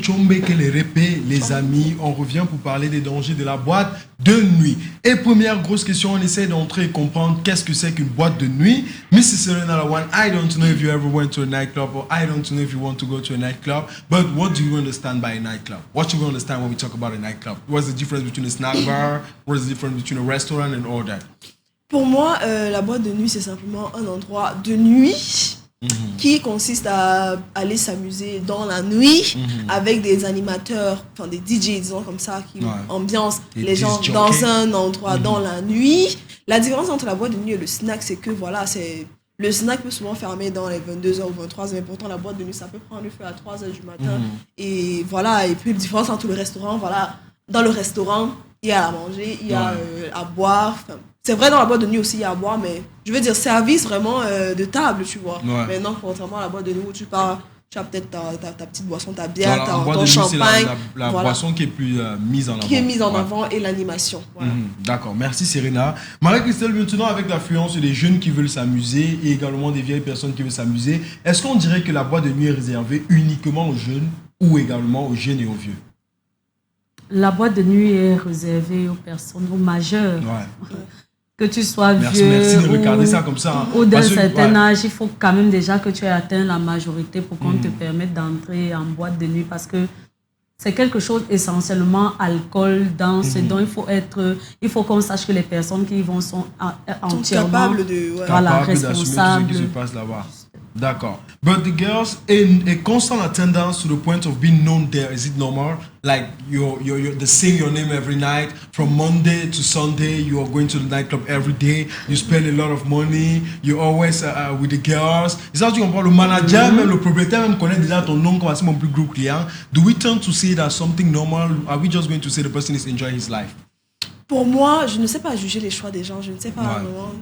Chombeke, les répés, les amis. On revient pour parler des dangers de la boîte de nuit. Et première grosse question, on essaie d'entrer et comprendre qu'est-ce que c'est qu'une boîte de nuit. Mrs. Serena Lawan, I don't know if you ever went to a nightclub or I don't know if you want to go to a nightclub, but what do you understand by a nightclub? What should we understand when we talk about a nightclub? What's the difference between a snack bar? What's the difference between a restaurant and all that? Pour moi, la boîte de nuit, c'est simplement un endroit de nuit qui consiste à aller s'amuser dans la nuit avec des animateurs, enfin des DJ, disons comme ça, qui ambiancent les gens dans un endroit dans la nuit. La différence entre la boîte de nuit et le snack, c'est que voilà, le snack peut souvent fermer dans les 22h ou 23h, mais pourtant la boîte de nuit, ça peut prendre le feu à 3h du matin. Et voilà, et puis la différence entre le restaurant, voilà, dans le restaurant, il y a à manger, il y a à boire. C'est vrai, dans la boîte de nuit aussi, il y a à boire, mais je veux dire, service vraiment de table, tu vois. Maintenant, contrairement à la boîte de nuit où tu pars, tu as peut-être ta petite boisson, ta bière, ton champagne. C'est la boisson qui est plus mise en avant. Qui est mise en avant et l'animation. Voilà. D'accord, merci Serena. Marie-Christelle, maintenant, avec l'affluence des jeunes qui veulent s'amuser et également des vieilles personnes qui veulent s'amuser, est-ce qu'on dirait que la boîte de nuit est réservée uniquement aux jeunes ou également aux jeunes et aux vieux? La boîte de nuit est réservée aux personnes, aux majeurs. Que tu sois vieux merci de regarder ça comme ça, ou d'un certain âge, il faut quand même déjà que tu aies atteint la majorité pour qu'on te permette d'entrer en boîte de nuit parce que c'est quelque chose essentiellement alcool dans ce dont il faut qu'on sache que les personnes qui y vont sont entièrement capables de responsables de ce qui se passe là-bas. D'accord. But the girls in a constant attendance to the point of being known there, is it normal? Like they sing your name every night from Monday to Sunday. You are going to the nightclub every day. You spend a lot of money. You're always with the girls. C'est ça tu comprends? Le manager, même le propriétaire, même connaît déjà ton nom comme c'est mon plus gros client. Do we tend to see that something normal? Are we just going to say the person is enjoying his life? Pour moi, je ne sais pas juger les choix des gens. Je ne sais pas vraiment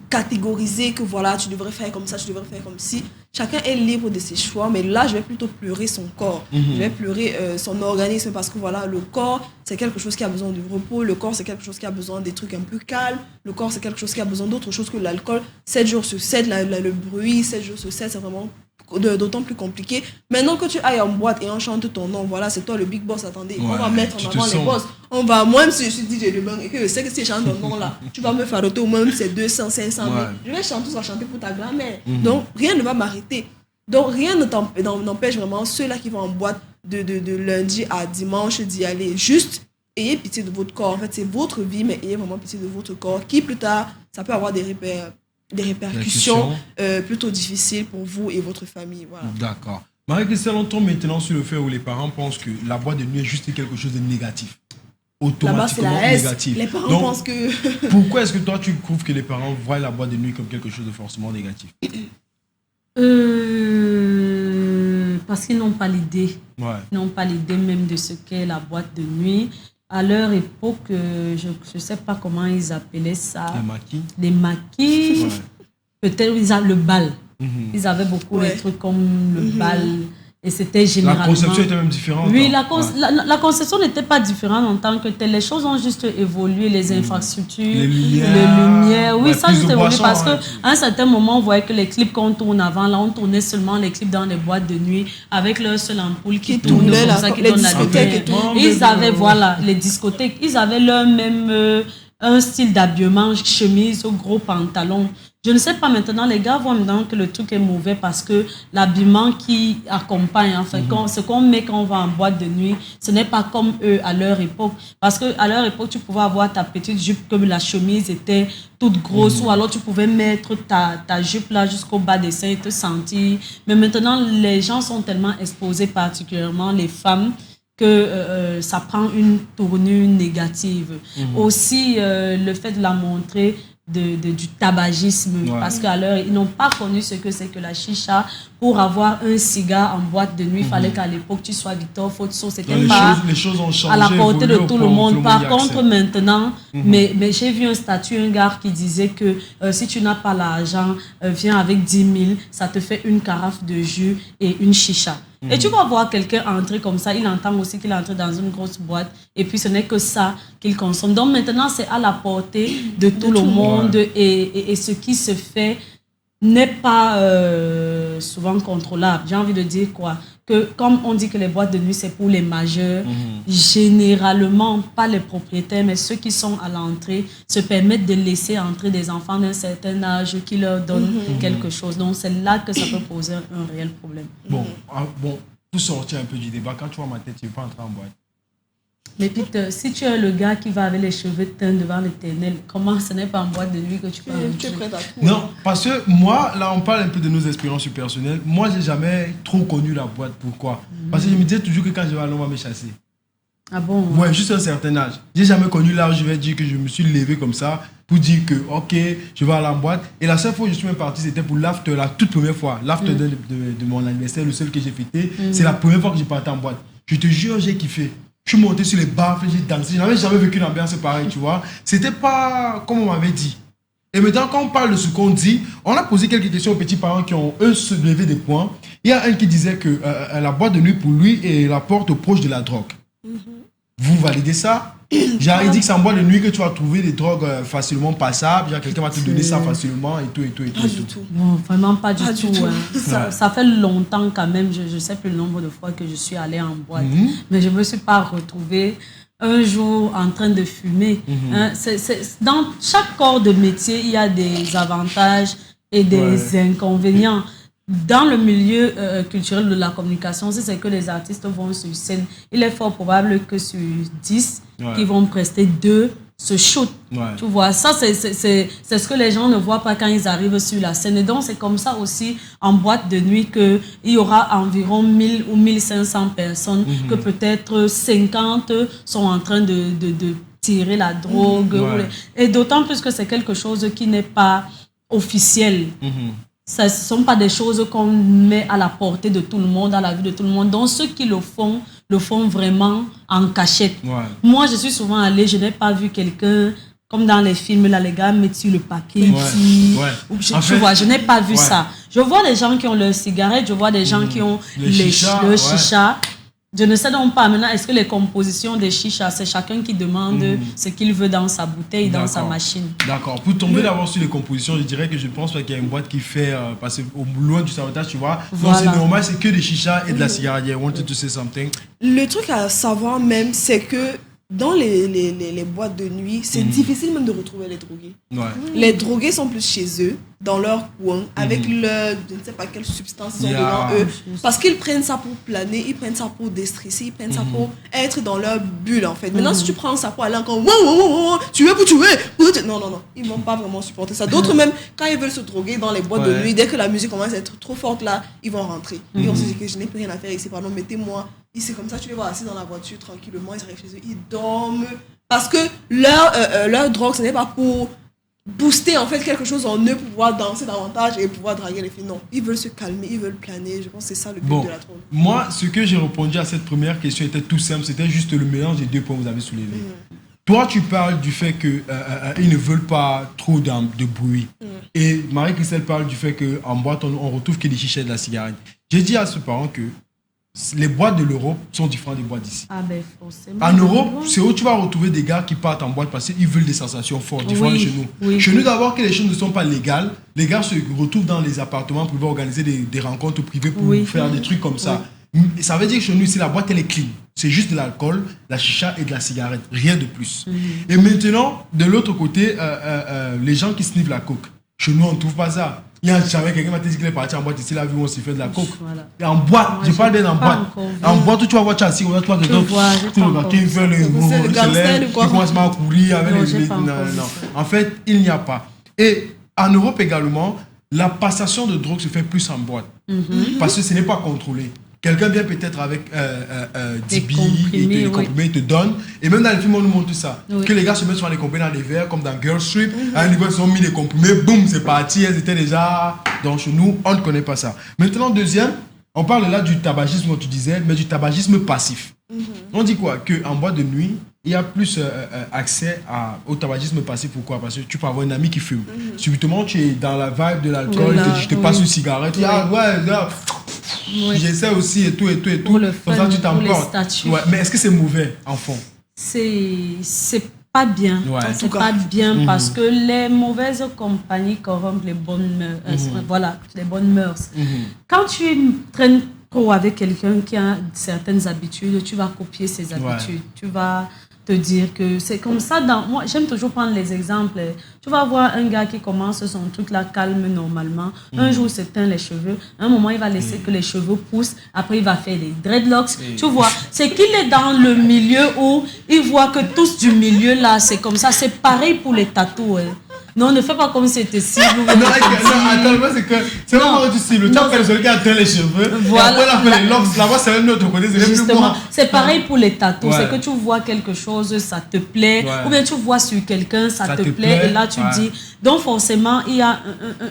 catégoriser que voilà, tu devrais faire comme ça, tu devrais faire comme ci. Chacun est libre de ses choix, mais là, je vais plutôt pleurer son corps. Je vais pleurer son organisme parce que voilà, le corps, c'est quelque chose qui a besoin de repos. Le corps, c'est quelque chose qui a besoin des trucs un peu calmes. Le corps, c'est quelque chose qui a besoin d'autre chose que l'alcool. 7 jours sur 7, le bruit, 7 jours sur 7, c'est vraiment d'autant plus compliqué. Maintenant que tu ailles en boîte et on chante ton nom, voilà, c'est toi le big boss, attendez, on va mettre en avant les boss. On va, moi, même si je suis DJ de bain et que je sais que si je chante ton nom là, tu vas me faire au moins c'est 200, 500 000. Je vais chanter pour ta grand-mère. Donc, rien ne va m'arrêter. Donc, rien n'empêche vraiment ceux-là qui vont en boîte de lundi à dimanche d'y aller. Juste, ayez pitié de votre corps. En fait, c'est votre vie, mais ayez vraiment pitié de votre corps qui, plus tard, ça peut avoir des répercussions plutôt difficiles pour vous et votre famille. Voilà. D'accord. Marie-Christelle, on tombe maintenant sur le fait où les parents pensent que la boîte de nuit est juste quelque chose de négatif. Automatiquement là-bas, c'est la négatif. Les parents donc, pensent que... pourquoi est-ce que toi, tu trouves que les parents voient la boîte de nuit comme quelque chose de forcément négatif? Parce qu'ils n'ont pas l'idée. Ils n'ont pas l'idée même de ce qu'est la boîte de nuit. À leur époque, je ne sais pas comment ils appelaient ça. Les maquis. Peut-être ils avaient le bal. Ils avaient beaucoup de trucs comme le bal. Et c'était généralement... La conception était même différente. Oui, la conception n'était pas différente en tant que telle. Les choses ont juste évolué, les infrastructures, les lumières. Oui, ça a juste évolué parce qu'à un certain moment, on voyait que les clips qu'on tourne avant, là, on tournait seulement les clips dans les boîtes de nuit avec leur seule ampoule qui tournait comme ça, qui donne la lumière. Ils avaient, voilà, les discothèques, ils avaient leur même... un style d'habillement, chemise, gros pantalon. Je ne sais pas maintenant, les gars voient maintenant que le truc est mauvais parce que l'habillement qui accompagne, en fait, ce qu'on met quand on va en boîte de nuit, ce n'est pas comme eux à leur époque. Parce qu'à leur époque, tu pouvais avoir ta petite jupe comme la chemise était toute grosse ou alors tu pouvais mettre ta jupe là jusqu'au bas des seins et te sentir. Mais maintenant, les gens sont tellement exposés, particulièrement les femmes, que ça prend une tournure négative. Aussi, le fait de la montrer du tabagisme, parce qu'à l'heure, ils n'ont pas connu ce que c'est que la chicha. Pour avoir un cigare en boîte de nuit, il fallait qu'à l'époque, tu sois Victor Fotso. C'était pas les choses ont changé, à la portée de tout le monde. Par contre, maintenant, mais j'ai vu un statut, un gars qui disait que si tu n'as pas l'argent, viens avec 10 000, ça te fait une carafe de jus et une chicha. Et tu vas voir quelqu'un entrer comme ça, il entend aussi qu'il est entré dans une grosse boîte et puis ce n'est que ça qu'il consomme. Donc maintenant, c'est à la portée de tout le monde et ce qui se fait n'est pas souvent contrôlable. J'ai envie de dire quoi? que, comme on dit que les boîtes de nuit, c'est pour les majeurs, généralement, pas les propriétaires, mais ceux qui sont à l'entrée, se permettent de laisser entrer des enfants d'un certain âge qui leur donnent quelque chose. Donc, c'est là que ça peut poser un réel problème. Bon, pour sortir un peu du débat, quand tu vois ma tête, tu ne veux pas entrer en boîte. Mais Peter, si tu es le gars qui va avec les cheveux teints devant l'Éternel, comment ce n'est pas en boîte de nuit que tu peux entrer? Tu es prêt à tout. Non, parce que moi, là, on parle un peu de nos expériences personnelles. Moi, j'ai jamais trop connu la boîte. Pourquoi? Parce que je me disais toujours que quand je vais aller, on va me chasser. Ah bon? Ouais, juste un certain âge. J'ai jamais connu l'âge, je vais dire que je me suis levé comme ça pour dire que, ok, je vais aller en boîte. Et la seule fois où je suis même parti, c'était pour l'after, la toute première fois. L'after de mon anniversaire, le seul que j'ai fêté. C'est la première fois que j'ai parti en boîte. Je te jure, j'ai kiffé. Je suis monté sur les baffles, j'ai dansé. Je n'avais jamais vécu une ambiance pareille, tu vois. C'était pas comme on m'avait dit. Et maintenant, quand on parle de ce qu'on dit, on a posé quelques questions aux petits parents qui ont, eux, soulevé des points. Il y a un qui disait que la boîte de nuit, pour lui, est la porte proche de la drogue. Vous validez ça? Genre, il dit que c'est en boîte de nuit que tu vas trouver des drogues facilement passables. Genre, quelqu'un va te donner ça facilement et tout. Pas du tout. Non, vraiment pas du Pas tout. du tout. Hein. Ça fait longtemps quand même, je ne sais plus le nombre de fois que je suis allée en boîte. Mais je ne me suis pas retrouvée un jour en train de fumer. Hein, dans chaque corps de métier, il y a des avantages et des inconvénients. Dans le milieu culturel de la communication, si c'est que les artistes vont sur scène, il est fort probable que sur 10 qui vont prester 2 se shoot. Tu vois, ça c'est ce que les gens ne voient pas quand ils arrivent sur la scène. Et donc c'est comme ça aussi en boîte de nuit qu'il y aura environ 1000 ou 1500 personnes, que peut-être 50 sont en train de tirer la drogue. Et d'autant plus que c'est quelque chose qui n'est pas officiel. Ce ne sont pas des choses qu'on met à la portée de tout le monde, à la vue de tout le monde. Donc, ceux qui le font vraiment en cachette. Moi, je suis souvent allée, je n'ai pas vu quelqu'un, comme dans les films, là, les gars mettent sur le paquet. Je n'ai pas vu ça. Je vois des gens qui ont leurs cigarettes, je vois des gens qui ont le chicha. Je ne sais donc pas maintenant, est-ce que les compositions des chichas, c'est chacun qui demande ce qu'il veut dans sa bouteille, dans sa machine. D'accord. Pour tomber d'abord sur les compositions, je dirais que je pense qu'il y a une boîte qui fait, parce qu'au loin du sabotage, tu vois, donc c'est normal, c'est que des chichas et de la cigarette. I wanted to say something. Le truc à savoir même, c'est que dans les boîtes de nuit, c'est difficile même de retrouver les drogués. Les drogués sont plus chez eux, dans leur coin, avec leur, je ne sais pas quelle substance ils ont devant eux. Parce qu'ils prennent ça pour planer, ils prennent ça pour déstresser, ils prennent ça pour être dans leur bulle, en fait. Maintenant, si tu prends ça pour aller encore, tu veux pour tuer. Non, ils ne vont pas vraiment supporter ça. D'autres même, quand ils veulent se droguer dans les boîtes de nuit, dès que la musique commence à être trop forte là, ils vont rentrer. Et on se dit que je n'ai plus rien à faire ici, pardon, mettez-moi ici comme ça, tu les vois assis dans la voiture tranquillement, ils arrivent chez eux, ils dorment. Parce que leur drogue, ce n'est pas pour booster en fait quelque chose en eux pour pouvoir danser davantage et pouvoir draguer les filles. Non, ils veulent se calmer, ils veulent planer. Je pense que c'est ça le but de la drogue. Moi, ce que j'ai répondu à cette première question était tout simple. C'était juste le mélange des deux points que vous avez soulevés. Toi, tu parles du fait qu'ils ne veulent pas trop de bruit. Et Marie-Christelle parle du fait qu'en boîte, on retrouve que des chichas et de la cigarette. J'ai dit à ce parent que les boîtes de l'Europe sont différentes des boîtes d'ici. Ah ben forcément. En Europe, c'est où tu vas retrouver des gars qui partent en boîte parce qu'ils veulent des sensations fortes, différentes de chez nous. Chez nous, d'abord, que les choses ne sont pas légales, les gars se retrouvent dans les appartements pour organiser des rencontres privées pour faire des trucs comme ça. Ça veut dire que chez nous, ici, la boîte, elle est clean. C'est juste de l'alcool, de la chicha et de la cigarette. Rien de plus. Et maintenant, de l'autre côté, les gens qui sniffent la coke. Chez nous, on ne trouve pas ça. Il y a jamais quelqu'un qui m'a dit qu'il est parti en boîte ici, là, vu où on s'y fait de la coke. Et en boîte, je parle bien en boîte. En boîte, où tu vas voir, tu as assis, on va te voir quelqu'un qui fait le qui commence à courir avec les. Non. En fait, il n'y a pas. Et en Europe également, la passation de drogue se fait plus en boîte. Parce que ce n'est pas contrôlé. Quelqu'un vient peut-être avec 10 billes, les comprimés, il te donne. Et même dans les films, on nous montre ça. Que les gars se mettent sur les comprimés dans les verres, comme dans Girl Trip. À un niveau, ils ont mis les comprimés, boum, c'est parti. Elles étaient déjà dans chez nous. On ne connaît pas ça. Maintenant, deuxième, on parle là du tabagisme, comme tu disais, mais du tabagisme passif. On dit quoi? Qu'en boîte de nuit, il y a plus accès au tabagisme passif. Pourquoi? Parce que tu peux avoir une amie qui fume. Subitement, tu es dans la vibe de l'alcool, je te passe une cigarette. J'essaie aussi et tout. Pour le fun, comme ça, tu t'emportes. Mais est-ce que c'est mauvais, en fond? C'est pas bien. C'est pas bien parce que les mauvaises compagnies corrompent les bonnes mœurs. Voilà, les bonnes mœurs. Quand tu traînes trop avec quelqu'un qui a certaines habitudes, tu vas copier ses habitudes. Tu vas te dire que c'est comme ça. Moi, j'aime toujours prendre les exemples. Tu vas voir un gars qui commence son truc là calme normalement. Un jour, il se teint les cheveux. Un moment, il va laisser que les cheveux poussent. Après, il va faire des dreadlocks. Tu vois, c'est qu'il est dans le milieu où il voit que tous du milieu là, c'est comme ça. C'est pareil pour les tatous. Non, ne fais pas comme si c'était cible. Non, attends, moi, c'est que c'est vraiment du cible. Tu appelles celui qui a teint les cheveux. Voilà. Et après, les locks, là-bas, c'est un autre côté. Justement, c'est pareil pour les tatous. C'est que tu vois quelque chose, ça te plaît. Ou bien tu vois sur quelqu'un, ça te plaît. Et là, tu dis. Donc, forcément, il y a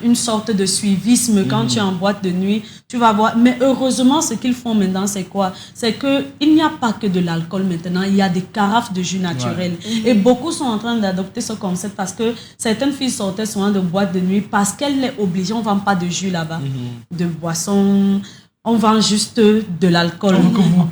une sorte de suivisme quand tu es en boîte de nuit. Tu vas voir. Mais heureusement, ce qu'ils font maintenant, c'est quoi? C'est qu'il n'y a pas que de l'alcool maintenant. Il y a des carafes de jus naturel. Et beaucoup sont en train d'adopter ce concept parce que certaines filles sortaient souvent de boîte de nuit parce qu'elle est obligée. On ne vend pas de jus là-bas, de boissons. On vend juste de l'alcool.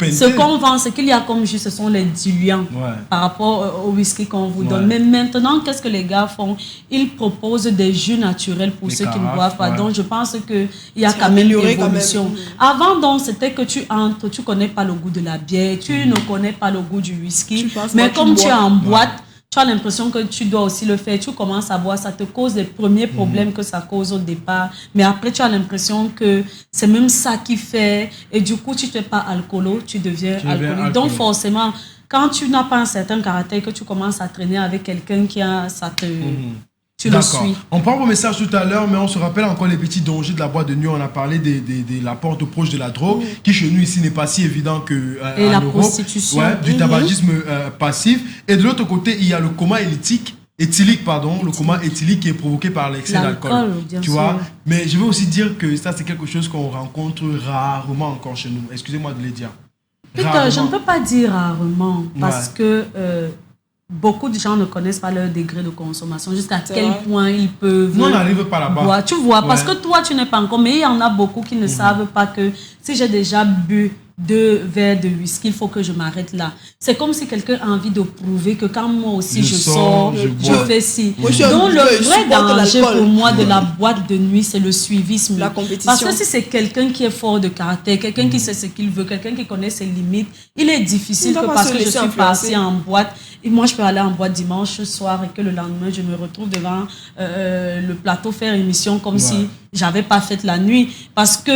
Ce qu'on vend, ce qu'il y a comme jus, ce sont les diluants par rapport au whisky qu'on vous donne. Mais maintenant, qu'est-ce que les gars font? Ils proposent des jus naturels pour ceux qui ne boivent pas. Donc, je pense qu'il y a quand même une évolution. Avant, donc, c'était que tu entres, tu ne connais pas le goût de la bière, tu ne connais pas le goût du whisky. Mais comme tu es en boîte, tu as l'impression que tu dois aussi le faire. Tu commences à boire, ça te cause les premiers problèmes que ça cause au départ. Mais après, tu as l'impression que c'est même ça qui fait. Et du coup, tu n'es pas alcoolo, tu deviens alcoolique. Donc, forcément, quand tu n'as pas un certain caractère, que tu commences à traîner avec quelqu'un qui a... ça te... Tu le suis. On prend vos messages tout à l'heure, mais on se rappelle encore les petits dangers de la boîte de nuit. On a parlé de l'apport proche de la drogue, qui chez nous ici n'est pas si évident que et la Europe, prostitution. Du tabagisme passif. Et de l'autre côté, il y a le coma éthylique, le coma éthylique qui est provoqué par l'excès d'alcool. Tu vois. Mais je veux aussi dire que ça, c'est quelque chose qu'on rencontre rarement encore chez nous. Excusez-moi de le dire. Je ne peux pas dire rarement, parce que... beaucoup de gens ne connaissent pas leur degré de consommation, jusqu'à quel point ils peuvent... Nous, on n'arrive pas là-bas. Boire. Tu vois, parce que toi, tu n'es pas encore... Mais il y en a beaucoup qui ne savent pas que si j'ai déjà bu 2 verres de whisky, il faut que je m'arrête là. C'est comme si quelqu'un a envie de prouver que quand moi aussi je sors, je fais ci. Donc, le vrai danger pour moi de la boîte de nuit, c'est le suivisme. La compétition. Parce que si c'est quelqu'un qui est fort de caractère, quelqu'un qui sait ce qu'il veut, quelqu'un qui connaît ses limites, il est difficile que parce que je suis partie en boîte, et moi je peux aller en boîte dimanche soir et que le lendemain je me retrouve devant le plateau faire émission comme si j'avais pas fait la nuit. Parce que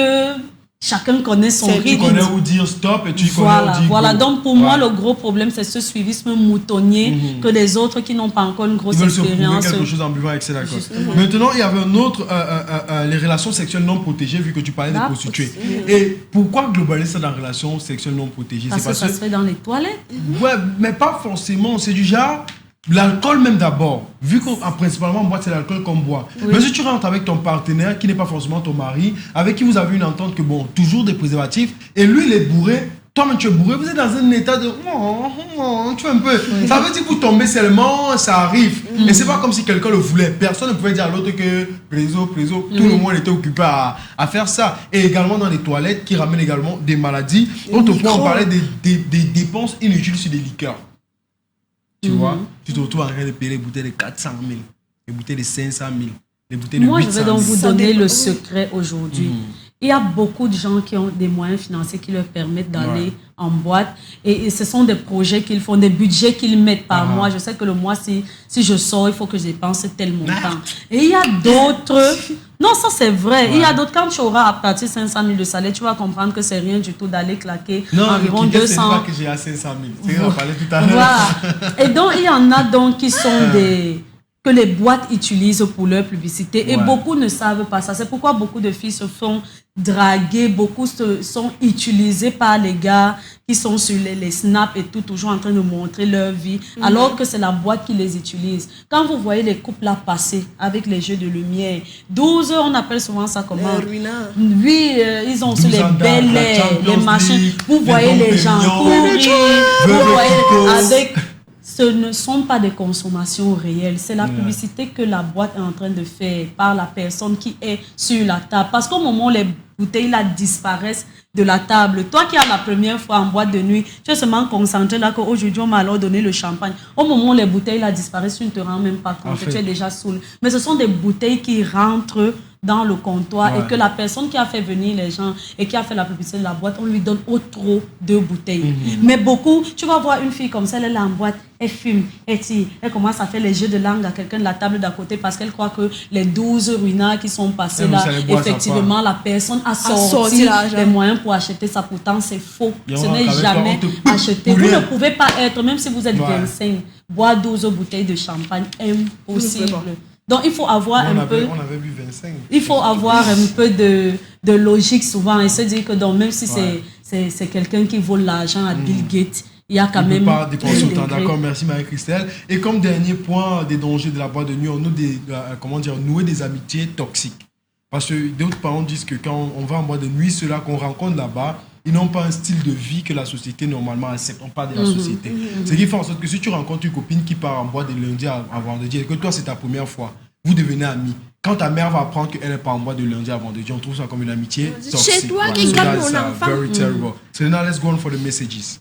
chacun connaît son rythme. Tu connais où dire stop et tu connais où dire Voilà, go. donc pour moi, le gros problème, c'est ce suivisme moutonnier que les autres qui n'ont pas encore une grosse expérience. Ils veulent se prouver quelque chose en buvant avec l'alcool. Maintenant, il y avait un autre, les relations sexuelles non protégées, vu que tu parlais des prostituées. Et pourquoi globaliser ça dans les relations sexuelles non protégées? Parce que ça se fait dans les toilettes. Ouais, mais pas forcément. C'est du genre... L'alcool même d'abord, vu qu'on principalement boit, c'est l'alcool qu'on boit. Mais si tu rentres avec ton partenaire, qui n'est pas forcément ton mari, avec qui vous avez une entente que bon, toujours des préservatifs, et lui il est bourré, toi-même tu es bourré, vous êtes dans un état de... tu vois un peu. Ça veut dire que vous tombez seulement, ça arrive. Et c'est pas comme si quelqu'un le voulait. Personne ne pouvait dire à l'autre que préso, tout le monde était occupé à faire ça. Et également dans les toilettes, qui ramènent également des maladies. Autre point, on parlait des dépenses inutiles sur des liqueurs. Tu vois, tu te retrouves en train de payer les bouteilles de 400 000, les bouteilles de 500 000, les bouteilles de 800 000. Moi, je vais donc vous donner le secret aujourd'hui. Il y a beaucoup de gens qui ont des moyens financiers qui leur permettent d'aller en boîte. Et ce sont des projets qu'ils font, des budgets qu'ils mettent par mois. Je sais que le mois, si je sors, il faut que je dépense tel montant. Et il y a d'autres... Non, ça c'est vrai. Il y a d'autres, quand tu auras à partir de 500 000 de salaire, tu vas comprendre que c'est rien du tout d'aller claquer environ 200 000. Non, c'est pas que j'ai à 500 000. C'est ce qu'on parlait tout à l'heure. Voilà. Et donc, il y en a donc qui sont que les boîtes utilisent pour leur publicité. Et beaucoup ne savent pas ça. C'est pourquoi beaucoup de filles se font draguer. Beaucoup sont utilisées par les gars qui sont sur les snaps et tout, toujours en train de montrer leur vie, alors que c'est la boîte qui les utilise. Quand vous voyez les couples là passer avec les jeux de lumière, 12 heures, on appelle souvent ça comment? Oui, ils ont sur les belles les machins. Vous voyez les gens courir, vous voyez avec... Ce ne sont pas des consommations réelles. C'est la publicité que la boîte est en train de faire par la personne qui est sur la table. Parce qu'au moment où les bouteilles là disparaissent de la table, toi qui as la première fois en boîte de nuit, tu es seulement concentré là qu'aujourd'hui on m'a alors donné le champagne. Au moment où les bouteilles là disparaissent, tu ne te rends même pas compte, tu es déjà saoul. Mais ce sont des bouteilles qui rentrent dans le comptoir Ouais. et que la personne qui a fait venir les gens et qui a fait la publicité de la boîte, on lui donne au trop 2 bouteilles. Mais beaucoup, tu vas voir une fille comme ça, elle est là en boîte, elle fume, elle tire, elle commence à faire les jeux de langue à quelqu'un de la table d'à côté parce qu'elle croit que les 12 ruinards qui sont passés Et vous là, savez boire, ça effectivement, la personne a sorti sorti l'argent. les moyens pour acheter ça. Pourtant, c'est faux. Et on Ce va n'est avec jamais toi, on te acheté. Vous poulet. ne pouvez pas être, même si vous êtes Ouais. 25, boire 12 bouteilles de champagne, impossible. Vous pouvez Donc, il faut avoir on un avait, peu... on avait bu 25. Il faut avoir un peu de logique souvent et se dire que donc, même si c'est quelqu'un qui vole l'argent à Bill Gates, il y a quand On ne même... peut pas dépenser un autant. degré. D'accord, merci Marie-Christelle. Et comme dernier point des dangers de la boîte de nuit, on nous nouer des amitiés toxiques. Parce que d'autres parents disent que quand on va en boîte de nuit, ceux-là qu'on rencontre là-bas, ils n'ont pas un style de vie que la société normalement accepte. On parle de la société. Ce qui fait en sorte que si tu rencontres une copine qui part en boîte de lundi à vendredi et que toi c'est ta première fois, vous devenez amis. Quand ta mère va apprendre qu'elle n'est pas en boîte de lundi à vendredi, on trouve ça comme une amitié toxique. Chez toi, qui So garde that's, mon enfant. very terrible. So now let's go on for the messages.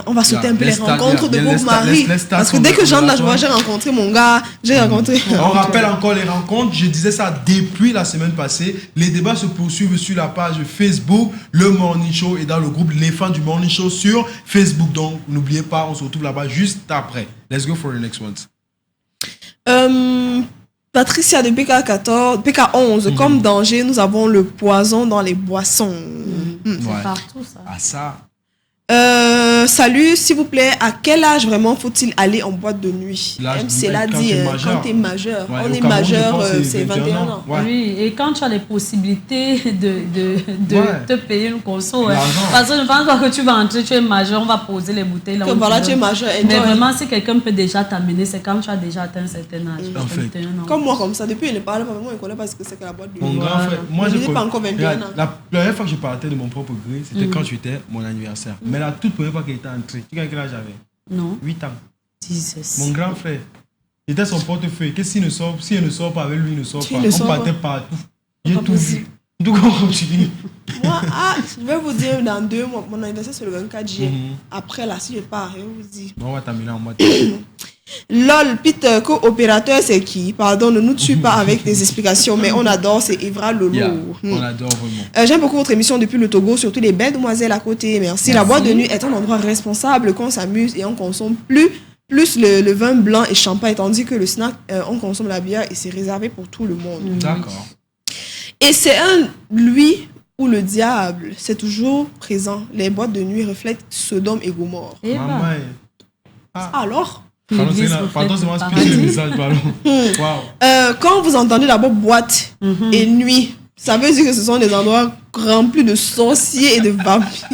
On va sauter un peu les let's start, rencontres de let's Bob start, Marie. let's start Parce que from dès the que j'entre là, je vois, relation. j'ai rencontré mon gars, j'ai rencontré. On rappelle encore les rencontres. Je disais ça depuis la semaine passée. Les débats se poursuivent sur la page Facebook, le Morning Show, et dans le groupe Les Fans du Morning Show sur Facebook. Donc, n'oubliez pas, on se retrouve là-bas juste après. Let's go for the next one. Patricia de PK11, comme danger, nous avons le poison dans les boissons. C'est Ouais. partout, ça. Ah, ça. Salut, s'il vous plaît, à quel âge vraiment faut-il aller en boîte de nuit? L'âge MC l'a quand dit, t'es hein, majeur. quand tu es majeur. Ouais, On au est Cameroun, majeur, je pense que c'est 21 ans. Ouais. Oui, et quand tu as les possibilités de Ouais. te payer une conso, ouais. L'argent. Parce que je ne pense pas que tu vas entrer, tu es majeur, on va poser les bouteilles là. Que on te voilà, donne. tu es majeur, Mais enjoy. vraiment, si quelqu'un peut déjà t'amener, c'est quand tu as déjà atteint un certain âge. En fait. 21 ans. Comme moi, comme ça, depuis il ne parle pas, vraiment, il ne connaît pas ce que c'est que la boîte de Mon nuit. grand frère, moi Je je n'ai connais- pas encore 21 Regarde, ans. la première fois que je partais de mon propre gré, c'était quand j'étais mon anniversaire. Mais la toute première fois qu'il était entré, tu sais quel âge j'avais? Non. 8 ans. Jesus. Mon grand frère. Il était son portefeuille. Qu'est-ce qu'il ne sort? Si elle ne sort pas avec lui, il ne sort Tu pas. ne On sors partait pas. partout. J'ai Pas tout possible. vu. En tout cas, on continue. Moi, je vais vous dire dans 2 mois, mon anniversaire c'est le 24 juillet. Après là, si je pars, je vais vous dire. On va terminer en mode. Lol, Peter, co-opérateur c'est qui? Pardon, ne nous tue pas avec des explications, mais on adore, c'est Evra Lolo. Yeah, on adore vraiment. J'aime beaucoup votre émission depuis le Togo, surtout les belles demoiselles à côté. Merci. La boîte de nuit est un endroit responsable qu'on s'amuse et on consomme plus le vin blanc et champagne, tandis que le snack, on consomme la bière et c'est réservé pour tout le monde. D'accord. Et c'est lui ou le diable, c'est toujours présent. Les boîtes de nuit reflètent Sodome et Gomorre. Et Maman. Alors, L'église Pardon, c'est moi reflète spécial le le message, pardon. Waouh. quand vous entendez d'abord boîte et nuit, ça veut dire que ce sont des endroits remplis de sorciers et de vampires.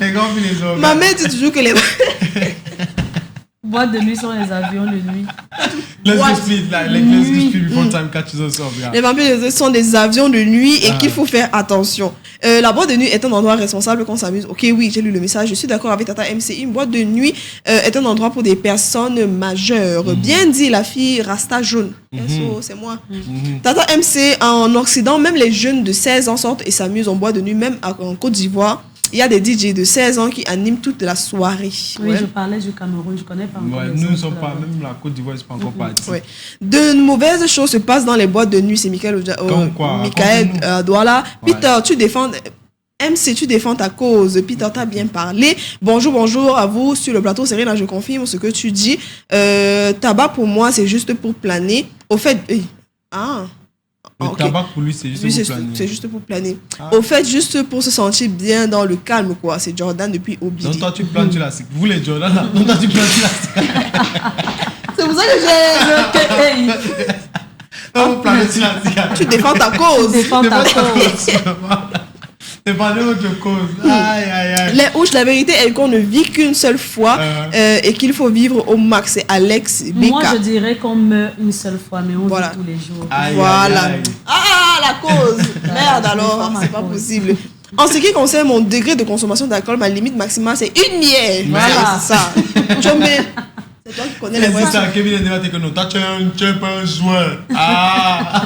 Les grands filles, les hommes. Ma mère dit toujours que les... Boîtes de nuit sont les avions de nuit. Let's What? go split, like, let's go split before time catches us up. Yeah. Les vampires sont des avions de nuit et qu'il faut faire attention. La boîte de nuit est un endroit responsable qu'on s'amuse. Ok, oui, j'ai lu le message. Je suis d'accord avec Tata MC. Une boîte de nuit est un endroit pour des personnes majeures. Bien dit, la fille Rasta jaune. SO, c'est moi. Tata MC, en Occident, même les jeunes de 16 ans sortent et s'amusent en boîte de nuit. Même en Côte d'Ivoire, il y a des DJ de 16 ans qui animent toute la soirée. Oui, Ouais. je parlais du Cameroun, je connais pas encore. Ouais, les nous ne autres sommes pas, là-bas. même la Côte d'Ivoire, c'est pas encore parti. Ouais. De mauvaises choses se passent dans les boîtes de nuit. C'est Michael Comme quoi? Michael Raconte-nous. Douala. Ouais. Peter, tu défends... MC, tu défends ta cause. Peter, t'as bien parlé. Bonjour à vous. Sur le plateau, Serena, je confirme ce que tu dis. Tabac, pour moi, c'est juste pour planer. Au fait... Le ok. tabac pour lui, c'est juste Lui, pour c'est planer. juste pour planer. Ah. Au fait, juste pour se sentir bien dans le calme, quoi. C'est Jordan depuis Obidi. Donc toi, tu planes sur la cigarette. Vous les Jordan, là. Donc toi, tu planes sur la cigarette. C'est pour ça que Hey, Non, vous planez sur la cigarette. tu défends ta cause. défends ta C'est pas ta cause. cause. C'est pas de votre cause. Aïe, aïe, aïe. Les ouches, la vérité est qu'on ne vit qu'une seule fois et qu'il faut vivre au max. C'est Alex Beka. Moi, je dirais qu'on meurt une seule fois, mais on Voilà. vit tous les jours. Aïe, Voilà. aïe, aïe. Ah, la cause. Merde je alors, défends ma c'est pas cause. possible. En ce qui concerne mon degré de consommation d'alcool, ma limite maximale, c'est une bière. Voilà. C'est ça. Chomé, c'est toi qui connais les C'est voix. ça, Kevin Ndeva te connaît. Toi, tu es pas un joueur. Ah.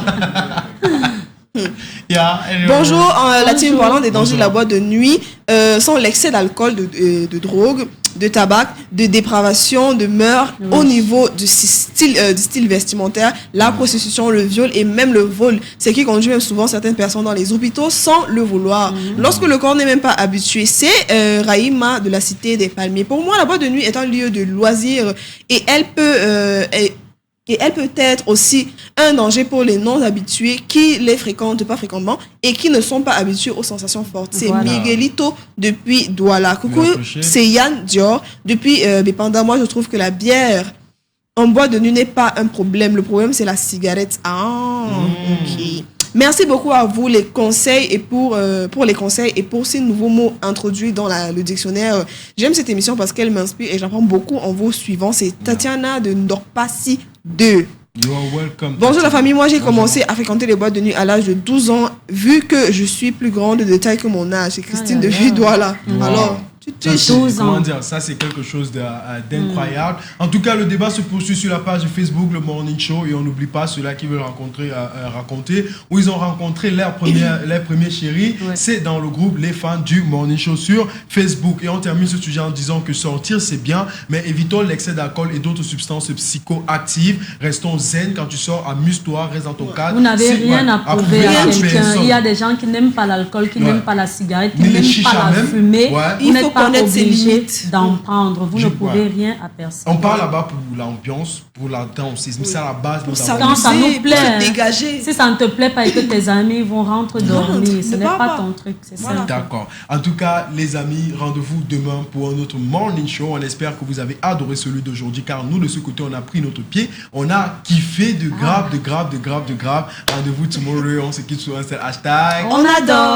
Yeah, anyway. Bonjour, la team Bonjour. parlant des dangers de la boîte de nuit, sans l'excès d'alcool, de drogue. de tabac, de dépravation, de mœurs, au niveau du style vestimentaire, la prostitution, le viol et même le vol. C'est qui conduit même souvent certaines personnes dans les hôpitaux sans le vouloir. Lorsque le corps n'est même pas habitué, c'est Raïma de la Cité des Palmiers. Pour moi, la boîte de nuit est un lieu de loisirs et elle peut être aussi un danger pour les non-habitués qui les fréquentent pas fréquemment et qui ne sont pas habitués aux sensations fortes. C'est Miguelito depuis Douala. Coucou, c'est Yann Dior depuis Bépanda. Moi, je trouve que la bière en boîte de nuit n'est pas un problème. Le problème, c'est la cigarette. Ok. Merci beaucoup à vous les conseils et pour les conseils et pour ces nouveaux mots introduits dans le dictionnaire. J'aime cette émission parce qu'elle m'inspire et j'apprends beaucoup en vous suivant. C'est Tatiana de Ndorpassi 2. You are welcome. Bonjour la famille, moi j'ai commencé à fréquenter les boîtes de nuit à l'âge de 12 ans vu que je suis plus grande de taille que mon âge. C'est Christine de Douala. Alors, ça c'est quelque chose d'incroyable. En tout cas, le débat se poursuit sur la page Facebook, le Morning Show, et on n'oublie pas ceux-là qui veulent raconter où ils ont rencontré leur premier chéri. C'est dans le groupe Les Fans du Morning Show sur Facebook. Et on termine ce sujet en disant que sortir c'est bien, mais évitons l'excès d'alcool et d'autres substances psychoactives. Restons zen quand tu sors, amuse-toi, reste dans ton cadre. Vous n'avez rien à prouver à quelqu'un. Il y a des gens qui n'aiment pas l'alcool, qui n'aiment pas la cigarette, qui n'aiment pas la fumée. Il faut connaître ses limites d'en prendre. Vous ne pouvez rien à personne. On parle là-bas pour l'ambiance, pour la danse. C'est à la base. Quand ça nous plaît, dégager. Si ça ne te plaît pas et que tes amis vont rentrer dormir, ce n'est pas ton truc. C'est ça. D'accord. En tout cas, les amis, rendez-vous demain pour un autre morning show. On espère que vous avez adoré celui d'aujourd'hui, car nous, de ce côté, on a pris notre pied. On a kiffé de grave. Rendez-vous tomorrow. On se quitte sur un seul hashtag. On adore.